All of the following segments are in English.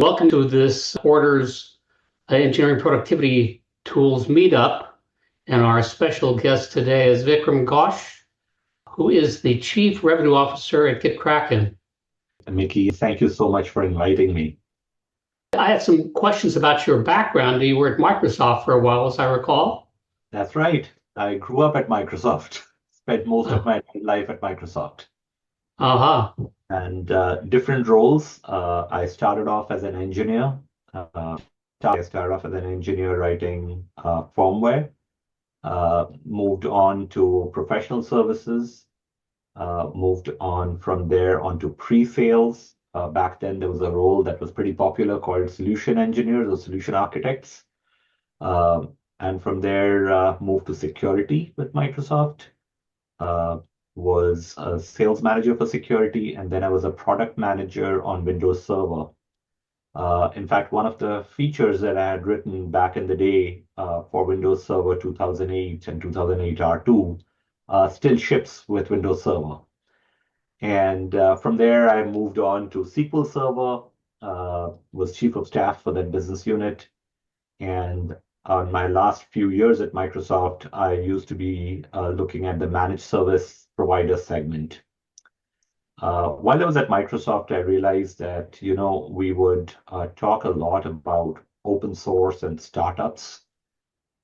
Welcome to this quarter's Engineering Productivity Tools Meetup. And our special guest today is Vikram Ghosh, who is the Chief Revenue Officer at GitKraken. Mickey, thank you so much for inviting me. I have some questions about your background. You were at Microsoft for a while, as I recall. That's right. I grew up at Microsoft, spent most of my life at Microsoft. And different roles. I started off as an engineer. I started off as an engineer writing firmware, moved on to professional services, moved on from there onto pre-sales. Back then, there was a role that was pretty popular called solution engineers or solution architects. And from there, moved to security with Microsoft. Was a sales manager for security, and then I was a product manager on Windows Server. In fact, one of the features that I had written back in the day for Windows Server 2008 and 2008 R2 still ships with Windows Server. And from there, I moved on to SQL Server, was chief of staff for that business unit. And on my last few years at Microsoft, I used to be looking at the managed service provider segment. While I was at Microsoft, I realized that, we would talk a lot about open source and startups.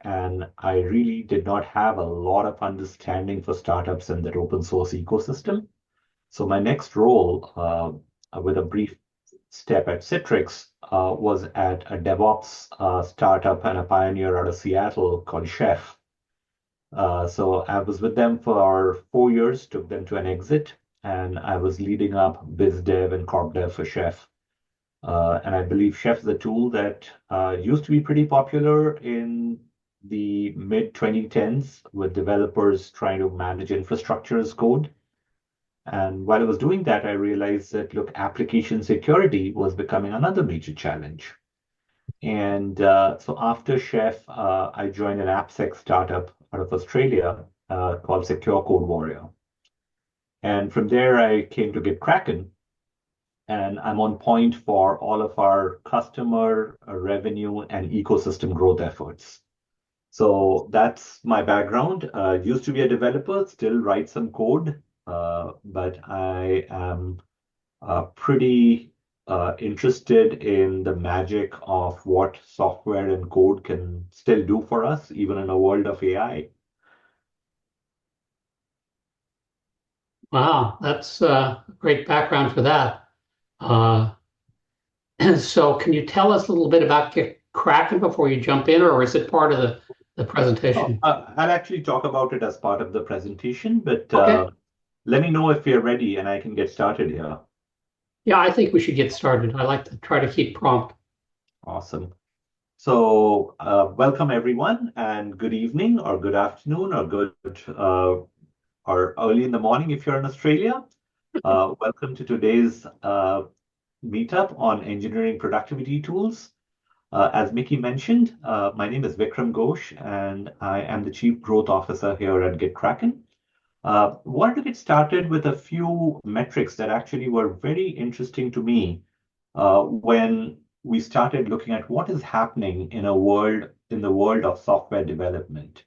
And I really did not have a lot of understanding for startups and that open source ecosystem. So my next role, with a brief step at Citrix, was at a DevOps startup and a pioneer out of Seattle called Chef. So I was with them for 4 years, took them to an exit, and I was leading up biz dev and corp dev for Chef. And I believe Chef is a tool that used to be pretty popular in the mid 2010s with developers trying to manage infrastructure as code. And while I was doing that, I realized that, look, application security was becoming another major challenge. And so after Chef, I joined an AppSec startup out of Australia called Secure Code Warrior. And from there, I came to GitKraken, and I'm on point for all of our customer revenue and ecosystem growth efforts. So that's my background. Used to be a developer, still write some code, but I am pretty interested in the magic of what software and code can still do for us, even in a world of AI. Wow, that's a great background for that. So can you tell us a little bit about GitKraken before you jump in, or is it part of the presentation? I'll actually talk about it as part of the presentation, but Okay. let me know if you're ready and I can get started here. Yeah, I think we should get started. I like to try to keep prompt. Awesome. So welcome everyone, and good evening or good afternoon or good or early in the morning if you're in Australia. Welcome to today's meetup on engineering productivity tools. As Mickey mentioned, my name is Vikram Ghosh, and I am the Chief Growth Officer here at GitKraken. Wanted to get started with a few metrics that actually were very interesting to me when we started looking at what is happening in the world of software development.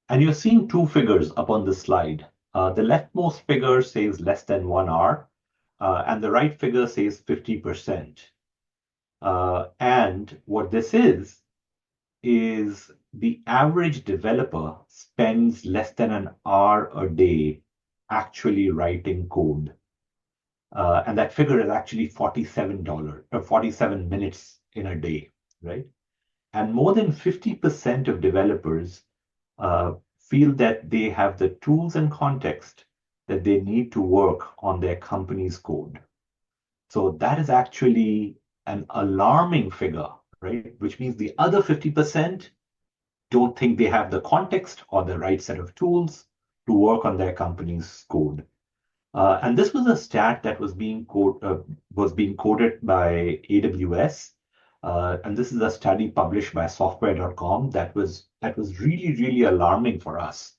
And you're seeing two figures up on this slide. The leftmost figure says less than 1 hour, and the right figure says 50%. And what this is the average developer spends less than an hour a day actually writing code. And that figure is actually $47 or 47 minutes in a day, right? And more than 50% of developers feel that they have the tools and context that they need to work on their company's code. So that is actually an alarming figure, right? Which means the other 50% don't think they have the context or the right set of tools to work on their company's code. And this was a stat that was being quoted by AWS. And this is a study published by software.com that was really, really alarming for us.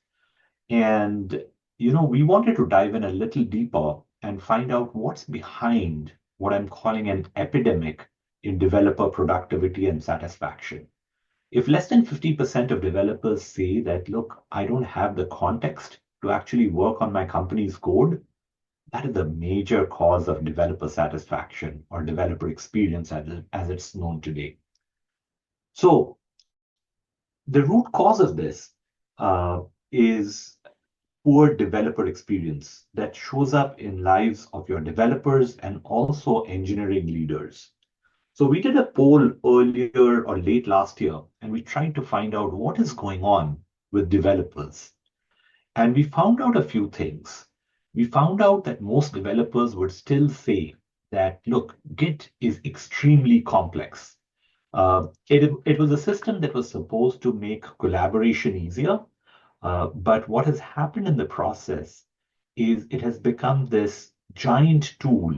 And, we wanted to dive in a little deeper and find out what's behind what I'm calling an epidemic in developer productivity and satisfaction. If less than 50% of developers say that, look, I don't have the context to actually work on my company's code, that is a major cause of developer satisfaction or developer experience as it's known today. So the root cause of this is poor developer experience that shows up in lives of your developers and also engineering leaders. So we did a poll earlier or late last year, and we tried to find out what is going on with developers. And we found out a few things. We found out that most developers would still say that, look, Git is extremely complex. It was a system that was supposed to make collaboration easier, but what has happened in the process is it has become this giant tool,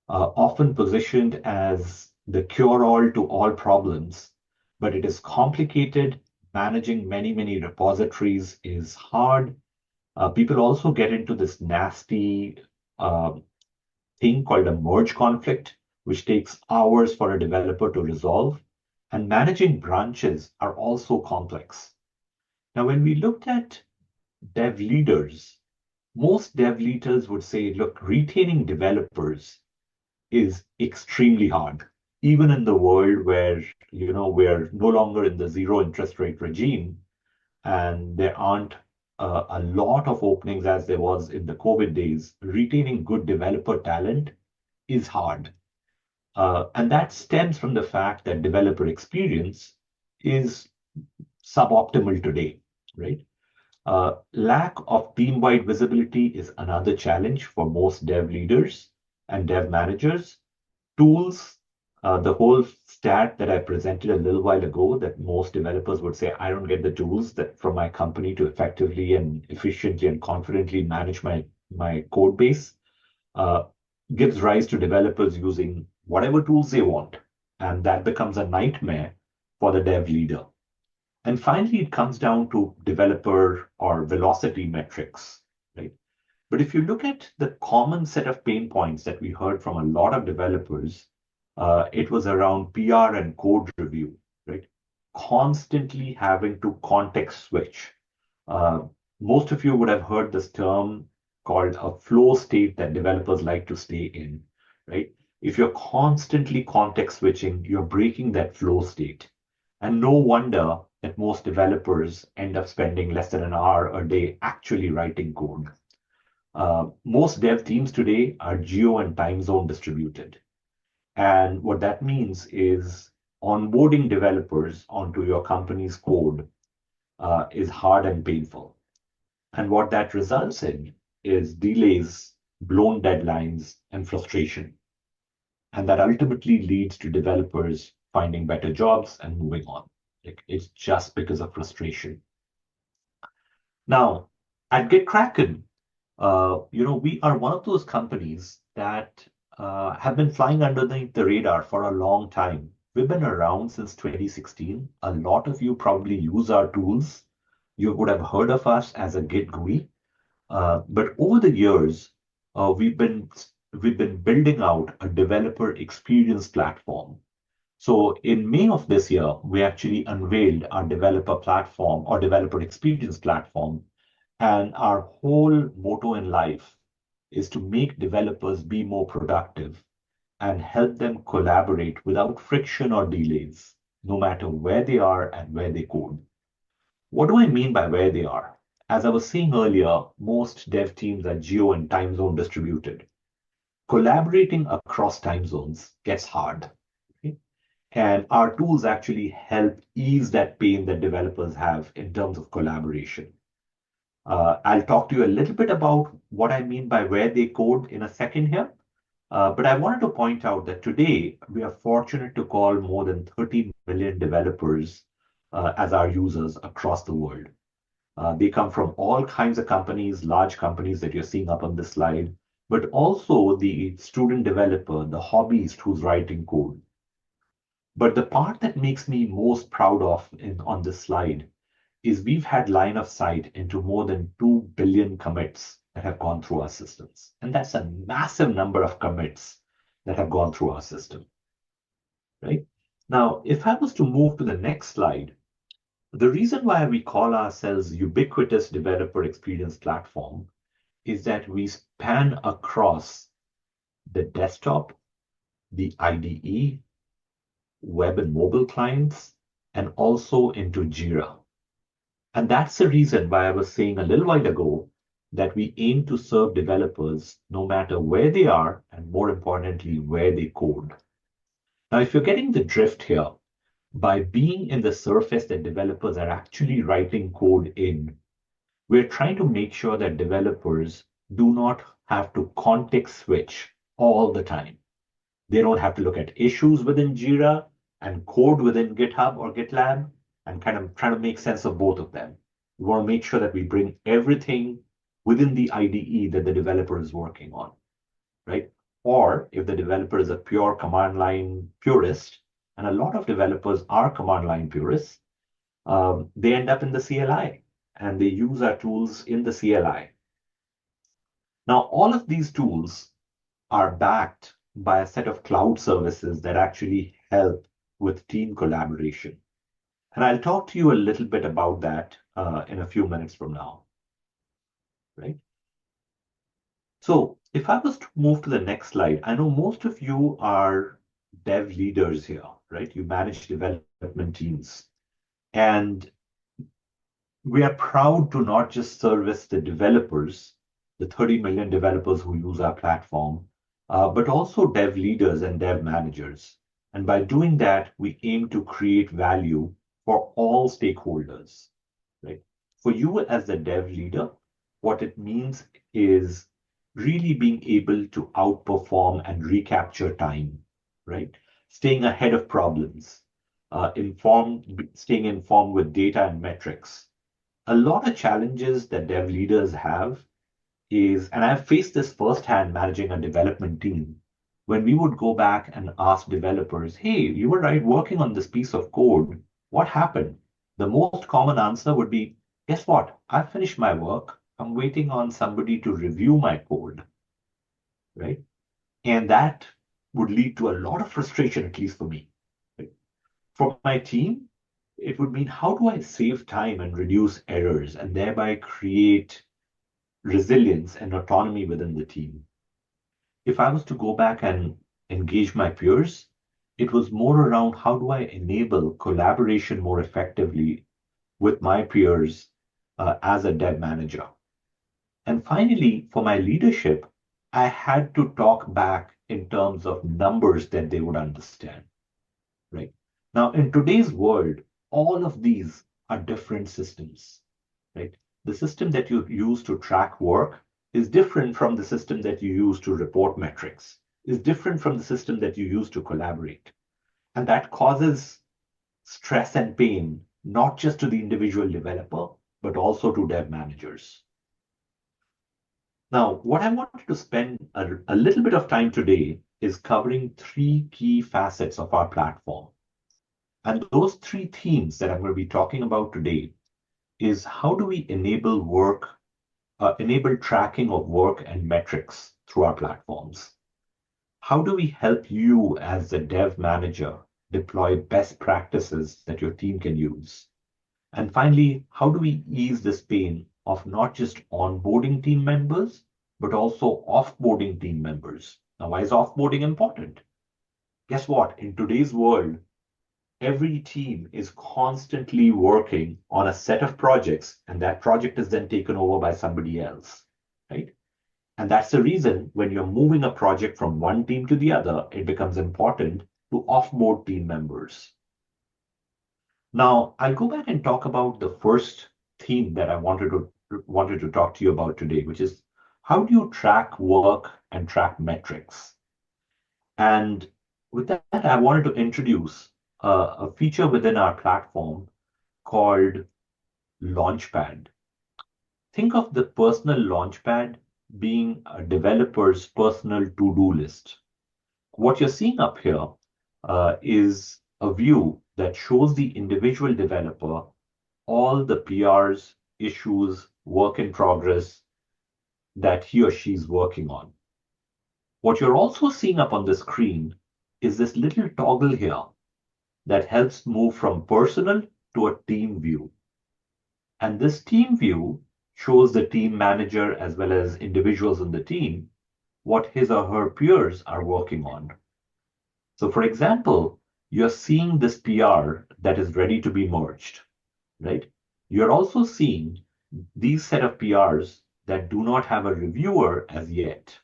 often positioned as the cure-all to all problems, but it is complicated. Managing many, many repositories is hard. People also get into this nasty thing called a merge conflict, which takes hours for a developer to resolve. And managing branches are also complex. Now, when we looked at dev leaders, most dev leaders would say, look, retaining developers is extremely hard, even in the world where, we're no longer in the zero interest rate regime and there aren't a lot of openings as there was in the COVID days. Retaining good developer talent is hard. And that stems from the fact that developer experience is suboptimal today, right? Lack of team-wide visibility is another challenge for most dev leaders and dev managers. Tools, the whole stat that I presented a little while ago that most developers would say, I don't get the tools that from my company to effectively and efficiently and confidently manage my code base, gives rise to developers using whatever tools they want. And that becomes a nightmare for the dev leader. And finally, it comes down to developer or velocity metrics, right? But if you look at the common set of pain points that we heard from a lot of developers, it was around PR and code review, right? Constantly having to context switch. Most of you would have heard this term called a flow state that developers like to stay in, right? If you're constantly context switching, you're breaking that flow state. And no wonder that most developers end up spending less than an hour a day actually writing code. Most dev teams today are geo and time zone distributed. And what that means is onboarding developers onto your company's code is hard and painful. And what that results in is delays, blown deadlines, and frustration. And that ultimately leads to developers finding better jobs and moving on. It's just because of frustration. Now, at GitKraken, we are one of those companies that have been flying underneath the radar for a long time. We've been around since 2016. A lot of you probably use our tools. You would have heard of us as a Git GUI. But over the years, we've been building out a developer experience platform. So in May of this year, we actually unveiled our developer platform or developer experience platform. And our whole motto in life is to make developers be more productive and help them collaborate without friction or delays, no matter where they are and where they code. What do I mean by where they are? As I was saying earlier, most dev teams are geo and time zone distributed. Collaborating across time zones gets hard. Okay? And our tools actually help ease that pain that developers have in terms of collaboration. I'll talk to you a little bit about what I mean by where they code in a second here. But I wanted to point out that today we are fortunate to call more than 30 million developers as our users across the world. They come from all kinds of companies, large companies that you're seeing up on this slide, but also the student developer, the hobbyist who's writing code. But the part that makes me most proud of on this slide is we've had line of sight into more than 2 billion commits that have gone through our systems. And that's a massive number of commits that have gone through our system. right? Now, if I was to move to the next slide, the reason why we call ourselves Ubiquitous Developer Experience Platform is that we span across the desktop, the IDE, web and mobile clients, and also into Jira. And that's the reason why I was saying a little while ago that we aim to serve developers no matter where they are, and more importantly, where they code. Now, if you're getting the drift here, by being in the surface that developers are actually writing code in, we're trying to make sure that developers do not have to context switch all the time. They don't have to look at issues within Jira and code within GitHub or GitLab and kind of try to make sense of both of them. We want to make sure that we bring everything within the IDE that the developer is working on, right? Or if the developer is a pure command line purist, and a lot of developers are command line purists, they end up in the CLI and they use our tools in the CLI. Now, all of these tools are backed by a set of cloud services that actually help with team collaboration. And I'll talk to you a little bit about that in a few minutes from now, right? So if I was to move to the next slide, I know most of you are dev leaders here, right? You manage development teams. And we are proud to not just service the developers, the 30 million developers who use our platform, but also dev leaders and dev managers. And by doing that, we aim to create value for all stakeholders, right? For you as the dev leader, what it means is really being able to outperform and recapture time, right? Staying ahead of problems, staying informed with data and metrics. A lot of challenges that dev leaders have is, and I've faced this firsthand managing a development team, when we would go back and ask developers, hey, you were right working on this piece of code. What happened? The most common answer would be, guess what? I finished my work. I'm waiting on somebody to review my code, right? And that would lead to a lot of frustration, at least for me. Right? For my team, it would mean how do I save time and reduce errors and thereby create resilience and autonomy within the team. If I was to go back and engage my peers, it was more around how do I enable collaboration more effectively with my peers as a dev manager. And finally, for my leadership, I had to talk back in terms of numbers that they would understand, right? Now, in today's world, all of these are different systems, right? The system that you use to track work is different from the system that you use to report metrics, is different from the system that you use to collaborate. And that causes stress and pain, not just to the individual developer, but also to dev managers. Now, what I wanted to spend a little bit of time today is covering three key facets of our platform. And those three themes that I'm going to be talking about today is how do we enable tracking of work and metrics through our platforms? How do we help you as the dev manager deploy best practices that your team can use? And finally, how do we ease this pain of not just onboarding team members, but also offboarding team members? Now, why is offboarding important? Guess what? In today's world, every team is constantly working on a set of projects, and that project is then taken over by somebody else, right? And that's the reason when you're moving a project from one team to the other, it becomes important to offboard team members. Now, I'll go back and talk about the first theme that I wanted to talk to you about today, which is how do you track work and track metrics? And with that, I wanted to introduce a feature within our platform called Launchpad. Think of the personal Launchpad being a developer's personal to-do list. What you're seeing up here is a view that shows the individual developer all the PRs, issues, work in progress that he or she is working on. What you're also seeing up on the screen is this little toggle here that helps move from personal to a team view. And this team view shows the team manager as well as individuals in the team what his or her peers are working on. So for example, you're seeing this PR that is ready to be merged, right? You're also seeing these set of PRs that do not have a reviewer as yet.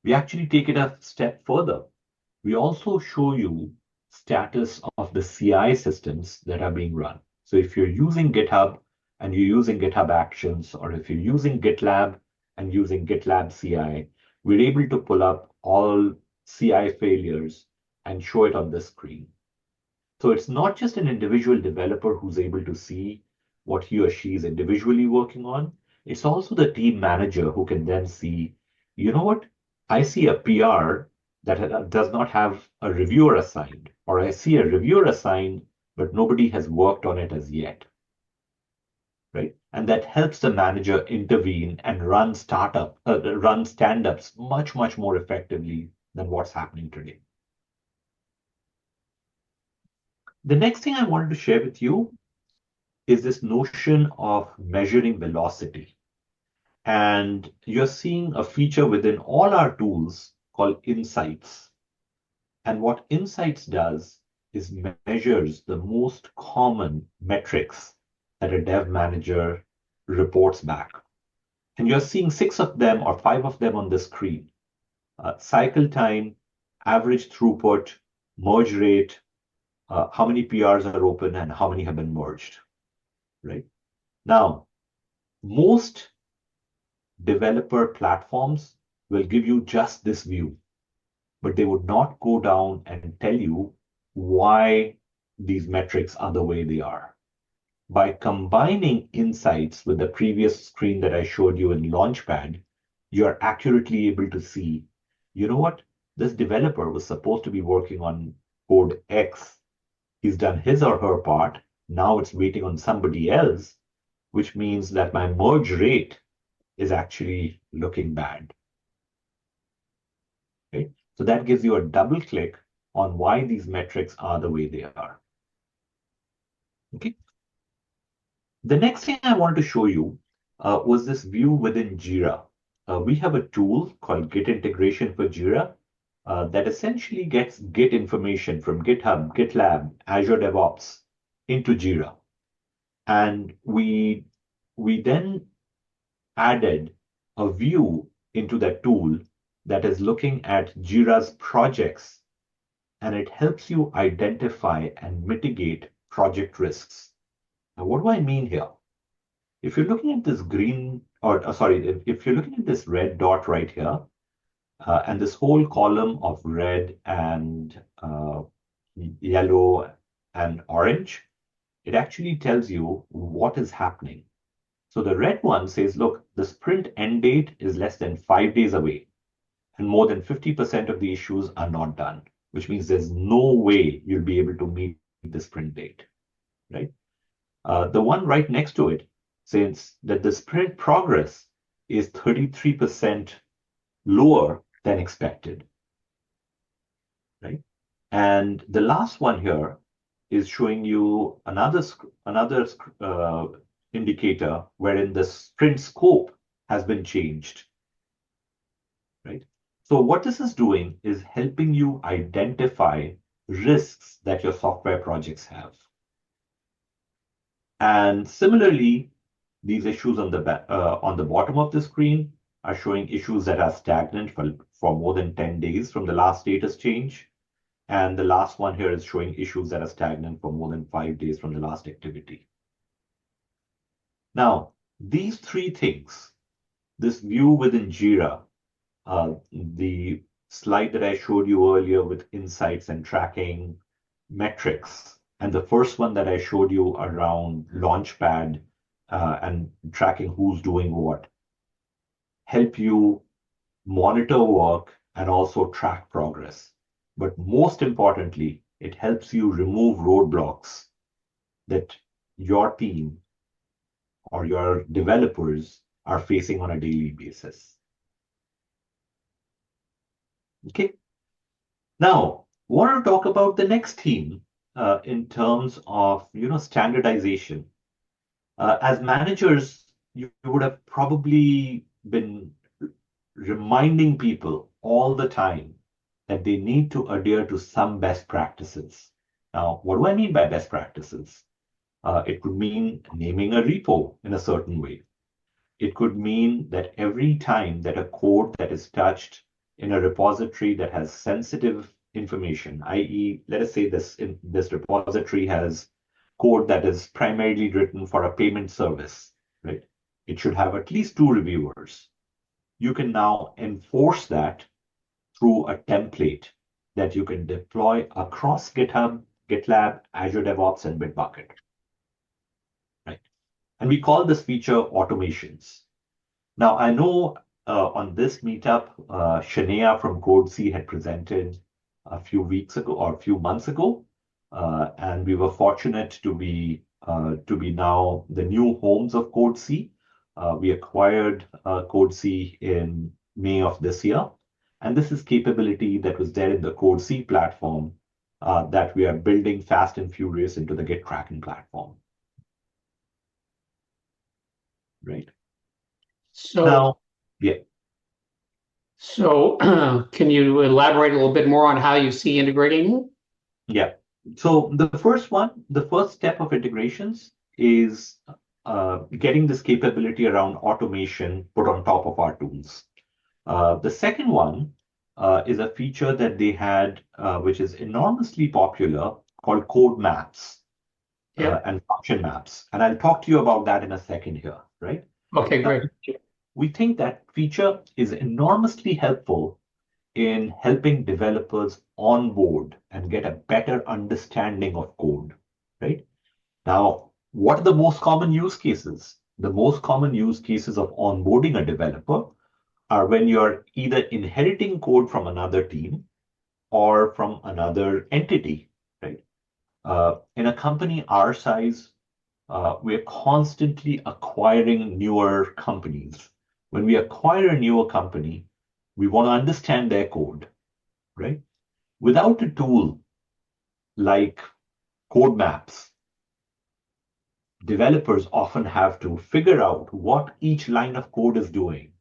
We actually take it a step further. We also show you status of the CI systems that are being run. So if you're using GitHub and you're using GitHub Actions, or if you're using GitLab and using GitLab CI, we're able to pull up all CI failures and show it on the screen. So it's not just an individual developer who's able to see what he or she is individually working on. It's also the team manager who can then see, you know what? I see a PR that does not have a reviewer assigned, or I see a reviewer assigned, but nobody has worked on it as yet, right? And that helps the manager intervene and run stand-ups much, much more effectively than what's happening today. The next thing I wanted to share with you is this notion of measuring velocity. And you're seeing a feature within all our tools called Insights. And what Insights does is measures the most common metrics that a dev manager reports back. And you're seeing 6 of them or 5 of them on the screen. Cycle time, average throughput, merge rate, how many PRs are open and how many have been merged, right? Now, most developer platforms will give you just this view, but they would not go down and tell you why these metrics are the way they are. By combining insights with the previous screen that I showed you in Launchpad, you're accurately able to see, you know what? This developer was supposed to be working on code X. He's done his or her part. Now it's waiting on somebody else, which means that my merge rate is actually looking bad. Okay? So that gives you a double click on why these metrics are the way they are. Okay. The next thing I wanted to show you was this view within Jira. We have a tool called Git integration for Jira that essentially gets Git information from GitHub, GitLab, Azure DevOps into Jira. And we then added a view into that tool that is looking at Jira's projects, and it helps you identify and mitigate project risks. Now, what do I mean here? If you're looking at this green, if you're looking at this red dot right here, and this whole column of red and yellow and orange, it actually tells you what is happening. So the red one says, look, the sprint end date is less than 5 days away, and more than 50% of the issues are not done, which means there's no way you'll be able to meet the sprint date, right? The one right next to it says that the sprint progress is 33% lower than expected, right? And the last one here is showing you another indicator wherein the sprint scope has been changed, right? So what this is doing is helping you identify risks that your software projects have. And similarly, these issues on the bottom of the screen are showing issues that are stagnant for more than 10 days from the last status change. And the last one here is showing issues that are stagnant for more than 5 days from the last activity. Now, these 3 things, this view within Jira, the slide that I showed you earlier with insights and tracking metrics, and the first one that I showed you around Launchpad and tracking who's doing what, help you monitor work and also track progress. But most importantly, it helps you remove roadblocks that your team or your developers are facing on a daily basis. Okay. Now, I want to talk about the next theme in terms of standardization. As managers, you would have probably been reminding people all the time that they need to adhere to some best practices. Now, what do I mean by best practices? It could mean naming a repo in a certain way. It could mean that every time that a code that is touched in a repository that has sensitive information, i.e., let us say this repository has code that is primarily written for a payment service, right? It should have at least 2 reviewers. You can now enforce that through a template that you can deploy across GitHub, GitLab, Azure DevOps, and Bitbucket, right? And we call this feature automations. Now, I know on this meetup, Shania from CodeSee had presented a few weeks ago or a few months ago, and we were fortunate to be now the new homes of CodeSee. We acquired CodeSee in May of this year, and this is capability that was there in the CodeSee platform that we are building fast and furious into the GitKraken platform, right? So, Now, yeah. so can you elaborate a little bit more on how you see integrating? Yeah. So the first step of integrations is getting this capability around automation put on top of our tools. The second one is a feature that they had, which is enormously popular, called CodeMaps Yeah. and function maps. And I'll talk to you about that in a second here, right? Okay, Now, great. we think that feature is enormously helpful in helping developers onboard and get a better understanding of code, right? Now, what are the most common use cases? The most common use cases of onboarding a developer are when you're either inheriting code from another team or from another entity, right? In a company our size, we're constantly acquiring newer companies. When we acquire a newer company, we want to understand their code, right? Without a tool like CodeMaps, developers often have to figure out what each line of code is doing,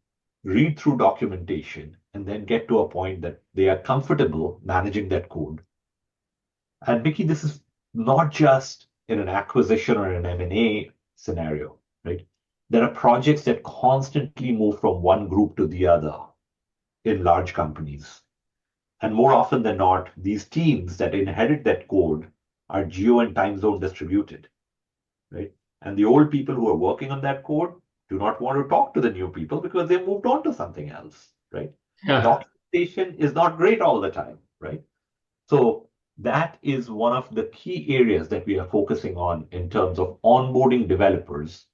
read through documentation, and then get to a point that they are comfortable managing that code. And Mickey, this is not just in an acquisition or an M&A scenario, right? There are projects that constantly move from one group to the other in large companies. And more often than not, these teams that inherit that code are geo and time zone distributed, right? And the old people who are working on that code do not want to talk to the new people because they moved on to something else, right? Yeah. Documentation is not great all the time, right? So that is one of the key areas that we are focusing on in terms of onboarding developers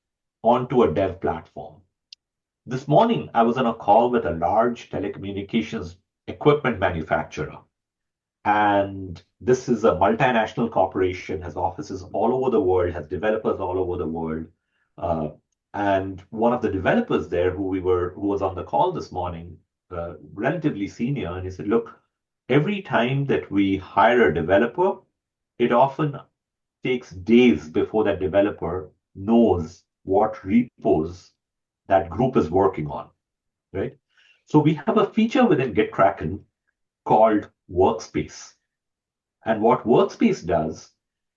onto a dev platform. This morning, I was on a call with a large telecommunications equipment manufacturer. And this is a multinational corporation, has offices all over the world, has developers all over the world. And one of the developers there who was on the call this morning, relatively senior, and he said, look, every time that we hire a developer, it often takes days before that developer knows what repos that group is working on, right? So we have a feature within GitKraken called Workspace. And what Workspace does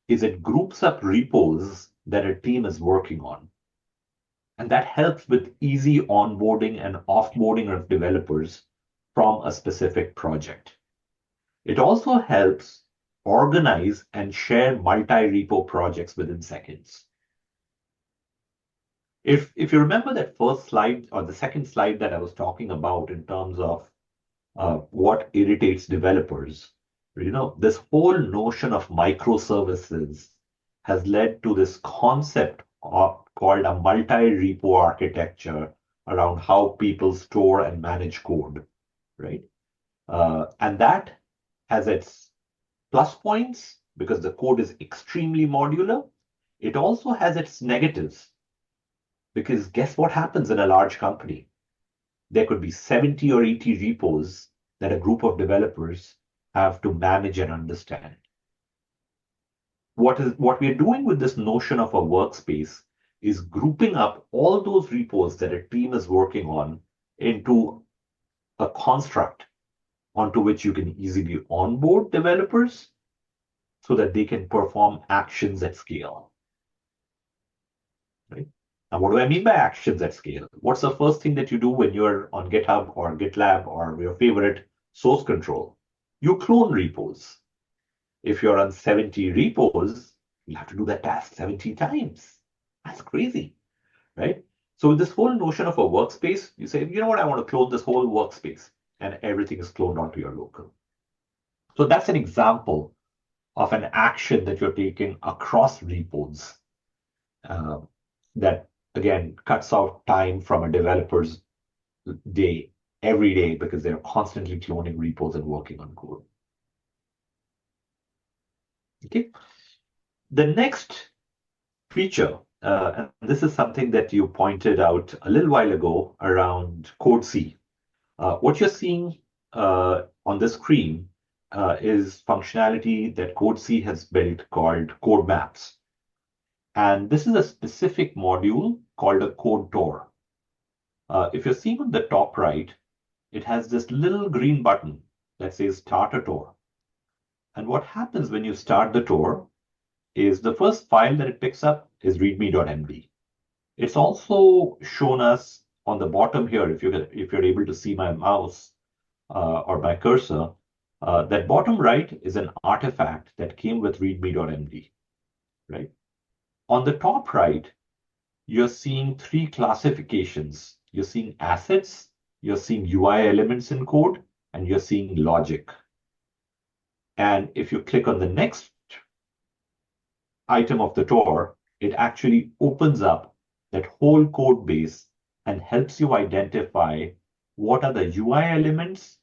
is it groups up repos that a team is working on. And that helps with easy onboarding and offboarding of developers from a specific project. It also helps organize and share multi-repo projects within seconds. If you remember that first slide or the second slide that I was talking about in terms of what irritates developers, this whole notion of microservices has led to this concept called a multi-repo architecture around how people store and manage code, right? And that has its plus points because the code is extremely modular. It also has its negatives because guess what happens in a large company? There could be 70 or 80 repos that a group of developers have to manage and understand. What we are doing with this notion of a workspace is grouping up all those repos that a team is working on into a construct onto which you can easily onboard developers so that they can perform actions at scale. Right? Now, what do I mean by actions at scale? What's the first thing that you do when you're on GitHub or GitLab or your favorite source control? You clone repos. If you're on 70 repos, you'll have to do that task 70 times. That's crazy, right? So this whole notion of a workspace, you say, you know what, I want to clone this whole workspace, and everything is cloned onto your local. So that's an example of an action that you're taking across repos that, again, cuts out time from a developer's day every day because they're constantly cloning repos and working on code. Okay. The next feature, and this is something that you pointed out a little while ago around CodeSee. What you're seeing on the screen is functionality that CodeSee has built called CodeMaps. And this is a specific module called a code tour. If you're seeing on the top right, it has this little green button that says Start a Tour. And what happens when you start the tour is the first file that it picks up is readme.md. It's also shown us on the bottom here, if you're able to see my mouse or my cursor, that bottom right is an artifact that came with readme.md, right? On the top right, you're seeing three classifications. You're seeing assets, you're seeing UI elements in code, and you're seeing logic. And if you click on the next item of the tour, it actually opens up that whole code base and helps you identify what are the UI elements,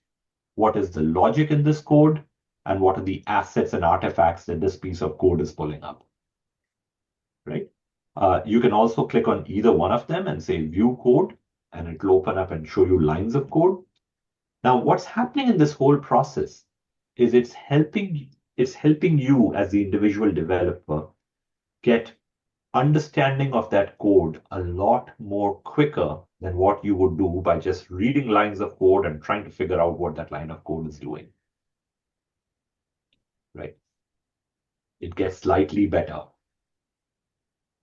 what is the logic in this code, and what are the assets and artifacts that this piece of code is pulling up, right? You can also click on either one of them and say view code, and it will open up and show you lines of code. Now, what's happening in this whole process is it's helping you as the individual developer get understanding of that code a lot more quicker than what you would do by just reading lines of code and trying to figure out what that line of code is doing. Right? It gets slightly better.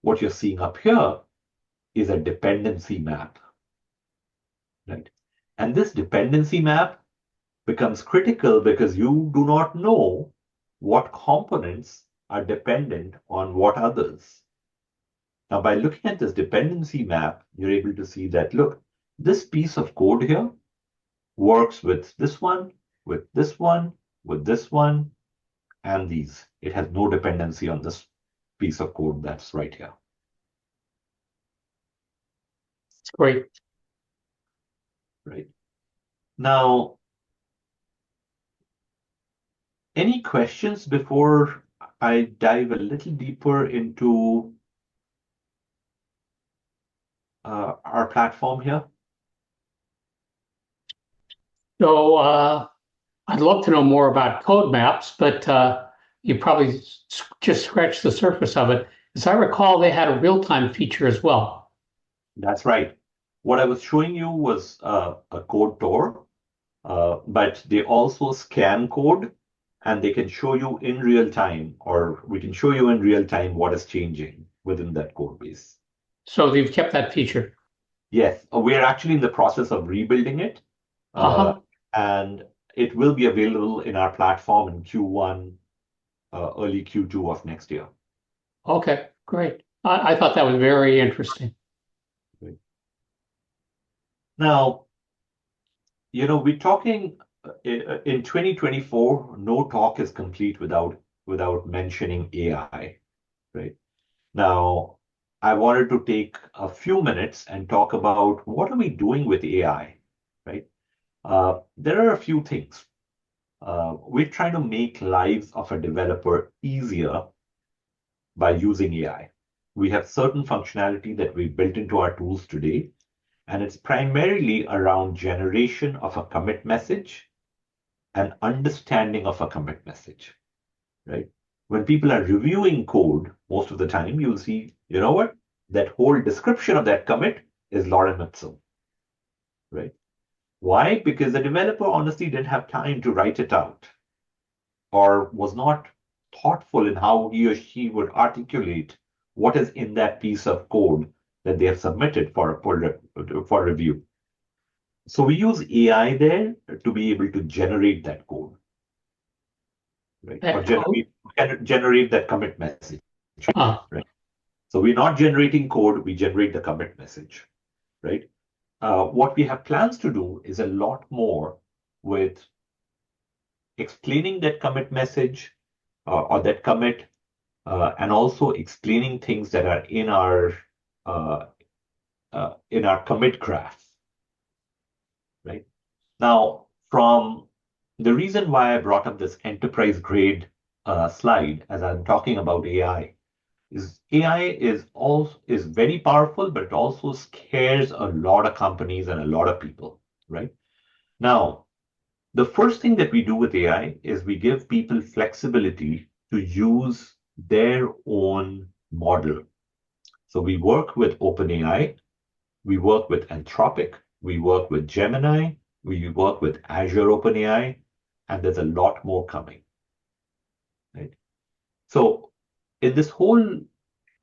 What you're seeing up here is a dependency map. Right? And this dependency map becomes critical because you do not know what components are dependent on what others. Now, by looking at this dependency map, you're able to see that, look, this piece of code here works with this one, with this one, with this one, and these. It has no dependency on this piece of code that's right here. It's great. Right. Now, any questions before I dive a little deeper into our platform here? So I'd love to know more about CodeMaps, but you probably just scratched the surface of it. As I recall, they had a real-time feature as well. That's right. What I was showing you was a code tour, but they also scan code and they can show you in real time, or we can show you in real time what is changing within that code base. So they've kept that feature. Yes, we're actually in the process of rebuilding it. And it will be available in our platform in Q1, early Q2 of next year. Okay, great. I thought that was very interesting. Great. Now, we're talking in 2024, no talk is complete without mentioning AI, right? Now, I wanted to take a few minutes and talk about what are we doing with AI, right? There are a few things. We're trying to make lives of a developer easier by using AI. We have certain functionality that we built into our tools today, and it's primarily around generation of a commit message an understanding of a commit message, right? When people are reviewing code, most of the time you'll see, you know what? That whole description of that commit is lorem ipsum, right? Why? Because the developer honestly didn't have time to write it out or was not thoughtful in how he or she would articulate what is in that piece of code that they have submitted for review. So we use AI there to be able to generate that code, right? Or generate that commit message, right? So we're not generating code, we generate the commit message, right? What we have plans to do is a lot more with explaining that commit message or that commit, and also explaining things that are in our commit graph, right? Now, from the reason why I brought up this enterprise grade slide as I'm talking about AI is AI is very powerful, but it also scares a lot of companies and a lot of people, right? Now, the first thing that we do with AI is we give people flexibility to use their own model. So we work with OpenAI, we work with Anthropic, we work with Gemini, we work with Azure OpenAI, and there's a lot more coming, right? So in this whole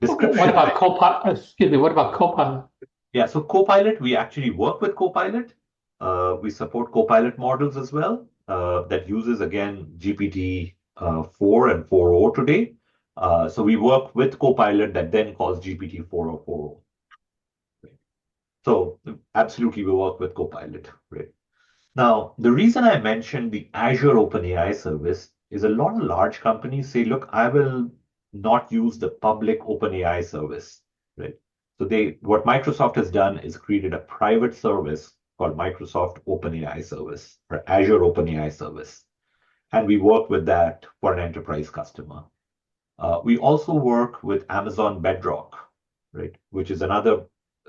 description. What about Copilot? Excuse me, what about Copilot? Yeah, so Copilot, we actually work with Copilot. We support Copilot models as well that uses, again, GPT 4 and 4.0 today. So we work with Copilot that then calls GPT 4 or 4.0. Right? So absolutely, we work with Copilot. Right? Now, the reason I mentioned the Azure OpenAI service is a lot of large companies say, look, I will not use the public OpenAI service. Right? So what Microsoft has done is created a private service called Microsoft OpenAI service or Azure OpenAI service. And we work with that for an enterprise customer. We also work with Amazon Bedrock, right, which is another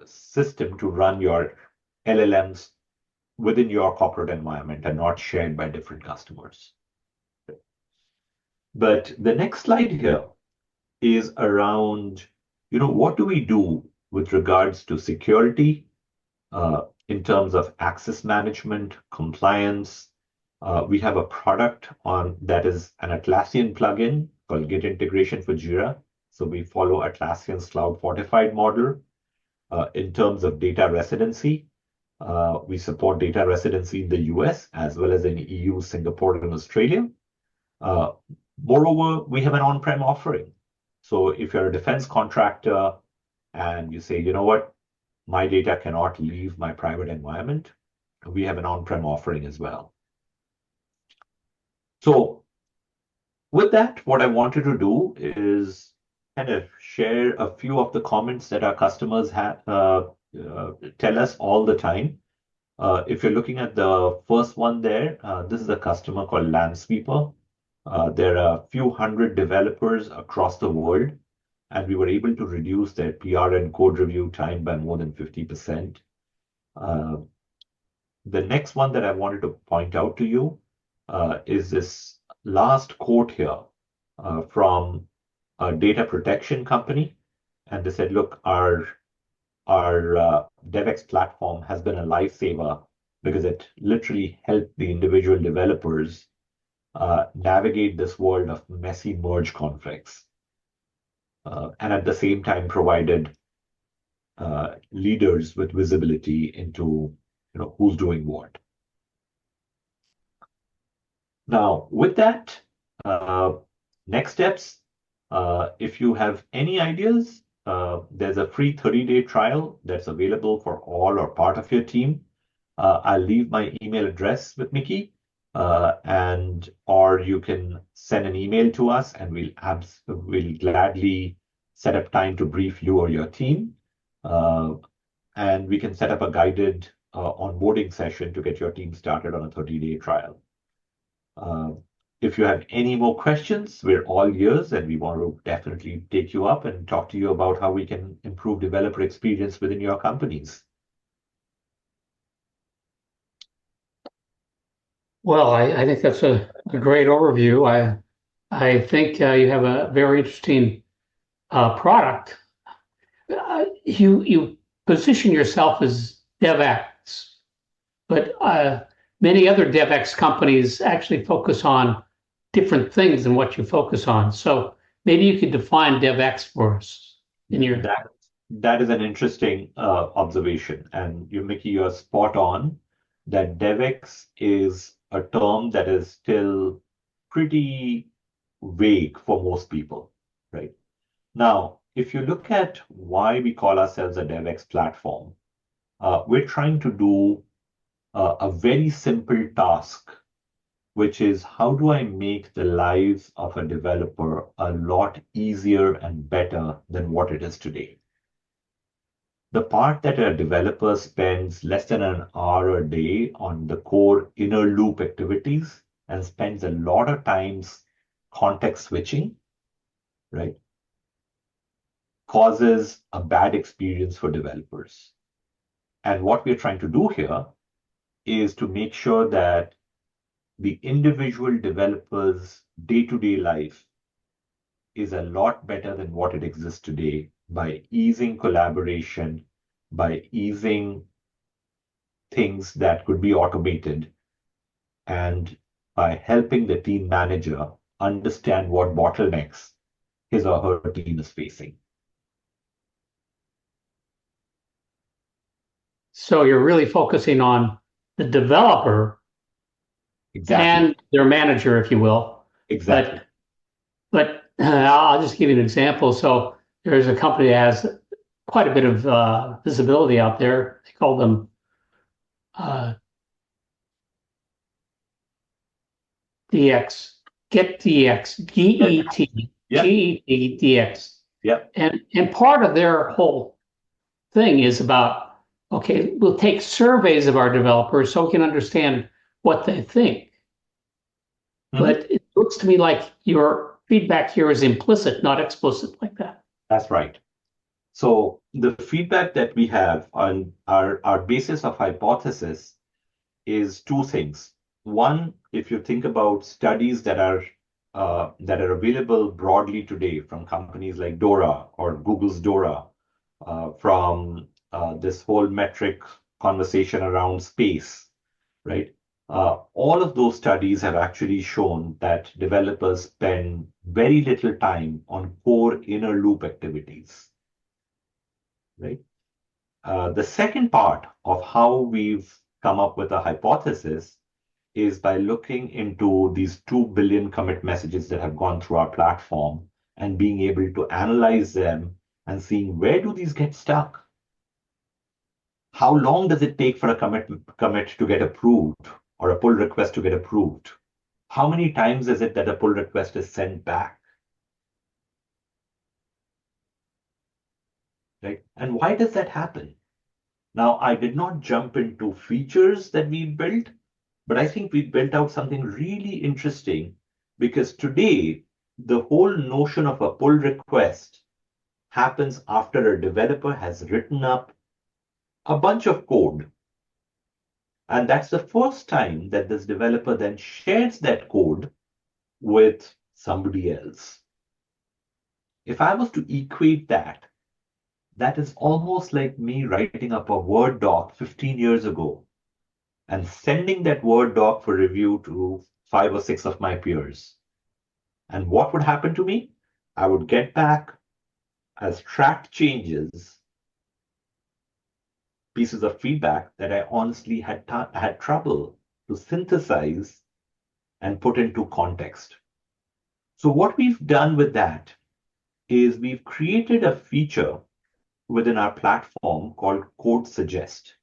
system to run your LLMs within your corporate environment and not shared by different customers. But the next slide here is around, what do we do with regards to security in terms of access management, compliance. We have a product that is an Atlassian plugin called Git integration for Jira. So we follow Atlassian's cloud fortified model. In terms of data residency, we support data residency in the US as well as in EU, Singapore, and Australia. Moreover, we have an on-prem offering. So if you're a defense contractor and you say, you know what, my data cannot leave my private environment, we have an on-prem offering as well. So with that, what I wanted to do is kind of share a few of the comments that our customers tell us all the time. If you're looking at the first one there, this is a customer called Landsweeper. There are a few hundred developers across the world, and we were able to reduce their PR and code review time by more than 50%. The next one that I wanted to point out to you is this last quote here from a data protection company. And they said, look, our DevEX platform has been a lifesaver because it literally helped the individual developers navigate this world of messy merge conflicts. And at the same time provided leaders with visibility into who's doing what. Now, with that, next steps, if you have any ideas, there's a free 30-day trial that's available for all or part of your team. I'll leave my email address with Mickey, or you can send an email to us and we'll gladly set up time to brief you or your team. And we can set up a guided onboarding session to get your team started on a 30-day trial. If you have any more questions, we're all ears and we want to definitely take you up and talk to you about how we can improve developer experience within your companies. Well, I think that's a great overview. I think you have a very interesting product. You position yourself as DevEx, but many other DevEx companies actually focus on different things than what you focus on. So maybe you could define DevEx for us in your. That is an interesting observation, and you're spot on that DevEx is a term that is still pretty vague for most people, right? Now, if you look at why we call ourselves a DevEx platform, we're trying to do a very simple task, which is how do I make the lives of a developer a lot easier and better than what it is today? The part that a developer spends less than an hour a day on the core inner loop activities and spends a lot of times context switching, right, causes a bad experience for developers. And what we're trying to do here is to make sure that the individual developer's day-to-day life is a lot better than what it exists today by easing collaboration, by easing things that could be automated, and by helping the team manager understand what bottlenecks his or her team is facing. So you're really focusing on the developer Exactly. and their manager, if you will. Exactly. But I'll just give you an example. So there's a company that has quite a bit of visibility out there. They call them uh, DX, Get DX, GET, Yeah. GET DX. Yeah. And part of their whole thing is about, okay, we'll take surveys of our developers so we can understand what they think. But it looks to me like your feedback here is implicit, not explicit like that. That's right. So the feedback that we have on our basis of hypothesis is two things. One, if you think about studies that are available broadly today from companies like Dora or Google's Dora, from this whole metric conversation around space, right? All of those studies have actually shown that developers spend very little time on core inner loop activities, right? The second part of how we've come up with a hypothesis is by looking into these 2 billion commit messages that have gone through our platform and being able to analyze them and seeing where do these get stuck? How long does it take for a commit to get approved or a pull request to get approved? How many times is it that a pull request is sent back? Right? And why does that happen? Now, I did not jump into features that we built, but I think we built out something really interesting because today, the whole notion of a pull request happens after a developer has written up a bunch of code. And that's the first time that this developer then shares that code with somebody else. If I was to equate that, that is almost like me writing up a Word doc 15 years ago and sending that Word doc for review to 5 or 6 of my peers. And what would happen to me? I would get back as tracked changes, pieces of feedback that I honestly had trouble to synthesize and put into context. So what we've done with that is we've created a feature within our platform called Code Suggest.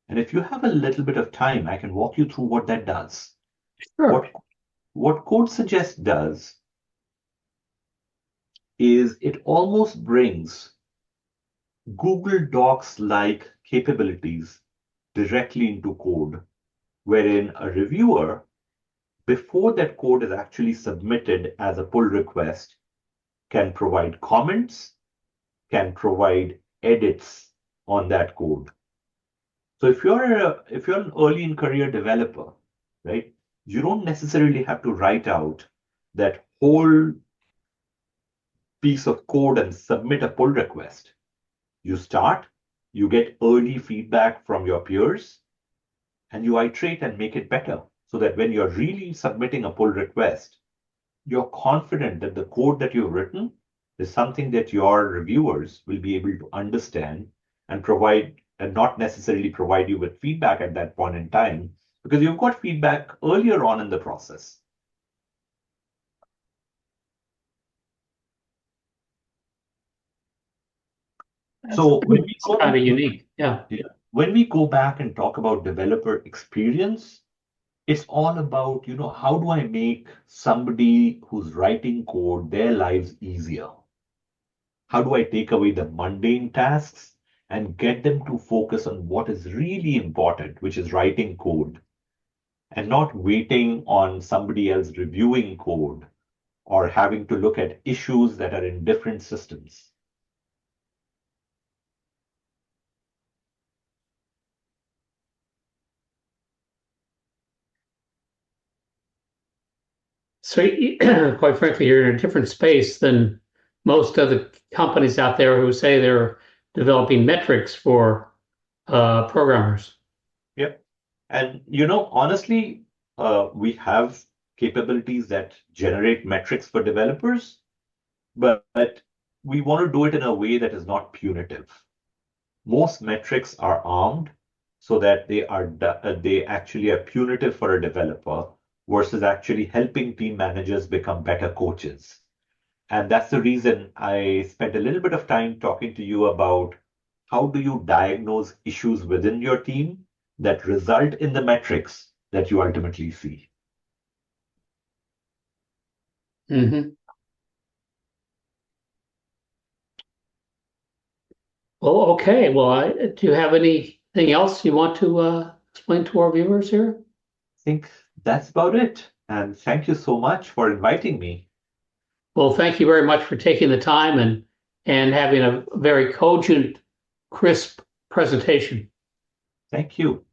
And if you have a little bit of time, I can walk you through what that does. Sure. What Code Suggest does is it almost brings Google Docs-like capabilities directly into code, wherein a reviewer, before that code is actually submitted as a pull request, can provide comments, can provide edits on that code. So if you're an early in career developer right? You don't necessarily have to write out that whole piece of code and submit a pull request. You start, you get early feedback from your peers, and you iterate and make it better so that when you're really submitting a pull request, you're confident that the code that you've written is something that your reviewers will be able to understand and provide, and not necessarily provide you with feedback at that point in time, because you've got feedback earlier on in the process. So when we go kind of unique. Yeah. when we go back and talk about developer experience, it's all about, how do I make somebody who's writing code, their lives easier? How do I take away the mundane tasks and get them to focus on what is really important, which is writing code, and not waiting on somebody else reviewing code or having to look at issues that are in different systems? So quite frankly, you're in a different space than most of the companies out there who say they're developing metrics for programmers. Yep. And honestly, we have capabilities that generate metrics for developers, but we want to do it in a way that is not punitive. Most metrics are armed so that they actually are punitive for a developer versus actually helping team managers become better coaches. And that's the reason I spent a little bit of time talking to you about how do you diagnose issues within your team that result in the metrics that you ultimately see. Mm-hmm. Well, okay. Well, do you have anything else you want to explain to our viewers here? I think that's about it. And thank you so much for inviting me. Well, thank you very much for taking the time and having a very cogent, crisp presentation. Thank you.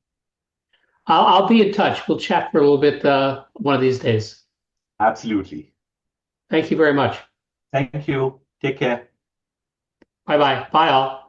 I'll be in touch. We'll chat for a little bit one of these days. Absolutely. Thank you very much. Thank you. Take care. Bye bye. Bye all.